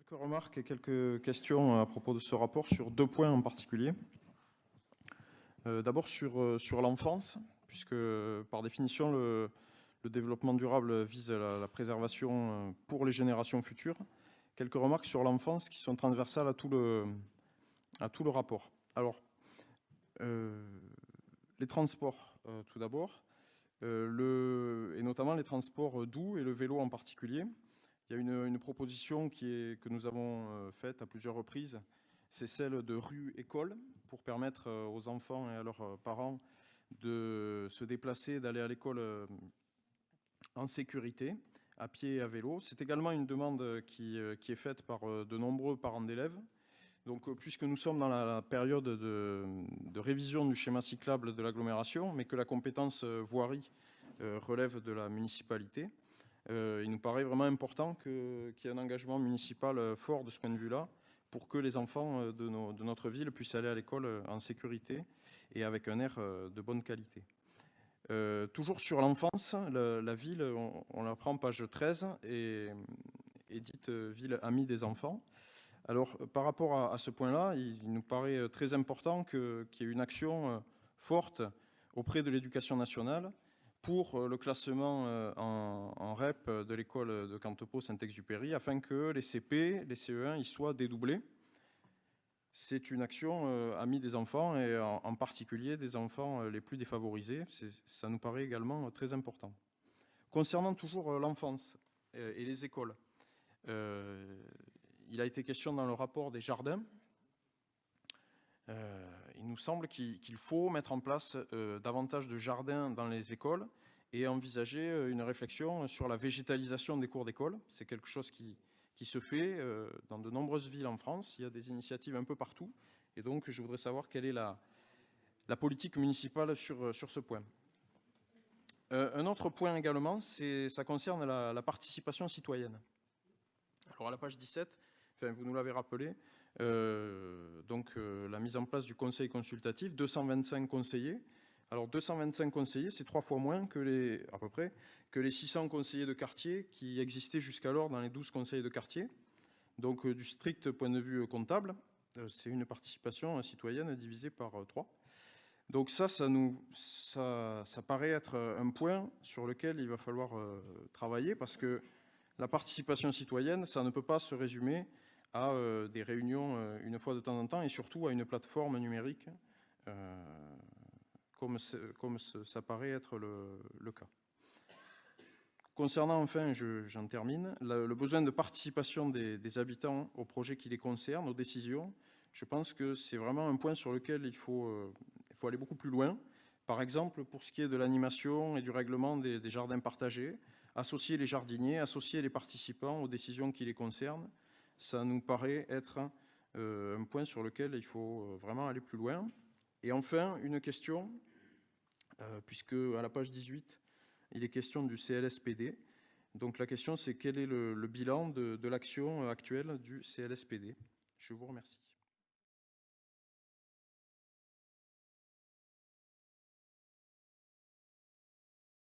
Quelques remarques et quelques questions à propos de ce rapport sur deux points en particulier. D'abord sur l'enfance, puisque par définition le développement durable vise la préservation pour les générations futures. Quelques remarques sur l'enfance qui sont transversales à tout le rapport. Alors, les transports tout d'abord, et notamment les transports doux et le vélo en particulier. Il y a une proposition que nous avons faite à plusieurs reprises, c'est celle de rue-école, pour permettre aux enfants et à leurs parents de se déplacer, d'aller à l'école en sécurité, à pied et à vélo. C'est également une demande qui est faite par de nombreux parents d'élèves. Donc, puisque nous sommes dans la période de révision du schéma cyclable de l'agglomération, mais que la compétence voirie relève de la municipalité, il nous paraît vraiment important qu'il y ait un engagement municipal fort de ce point de vue-là, pour que les enfants de notre ville puissent aller à l'école en sécurité et avec un air de bonne qualité. Toujours sur l'enfance, la ville, on la prend page 13, est dite ville amie des enfants. Alors, par rapport à ce point-là, il nous paraît très important qu'il y ait une action forte auprès de l'éducation nationale pour le classement en REP de l'école de Cantepôt Saint-Exupéry, afin que les CP, les CE1, y soient dédoublés. C'est une action amie des enfants, et en particulier des enfants les plus défavorisés. Ça nous paraît également très important. Concernant toujours l'enfance et les écoles, il a été question dans le rapport des jardins. Il nous semble qu'il faut mettre en place davantage de jardins dans les écoles et envisager une réflexion sur la végétalisation des cours d'école. C'est quelque chose qui se fait dans de nombreuses villes en France. Il y a des initiatives un peu partout. Et donc, je voudrais savoir quelle est la politique municipale sur ce point. Un autre point également, ça concerne la participation citoyenne. Alors, à la page 17, vous nous l'avez rappelé, la mise en place du conseil consultatif, 225 conseillers. Alors 225 conseillers, c'est 3 fois moins à peu près que les 600 conseillers de quartier qui existaient jusqu'alors dans les 12 conseils de quartier. Donc du strict point de vue comptable, c'est une participation citoyenne divisée par 3. Donc ça paraît être un point sur lequel il va falloir travailler, parce que la participation citoyenne, ça ne peut pas se résumer à des réunions une fois de temps en temps, et surtout à une plateforme numérique, comme ça paraît être le cas. Concernant, enfin, j'en termine, le besoin de participation des habitants aux projets qui les concernent, aux décisions, je pense que c'est vraiment un point sur lequel il faut aller beaucoup plus loin. Par exemple, pour ce qui est de l'animation et du règlement des jardins partagés, associer les jardiniers, associer les participants aux décisions qui les concernent, ça nous paraît être un point sur lequel il faut vraiment aller plus loin. Et enfin, une question, puisque à la page 18, il est question du CLSPD. Donc la question, c'est quel est le bilan de l'action actuelle du CLSPD. Je vous remercie.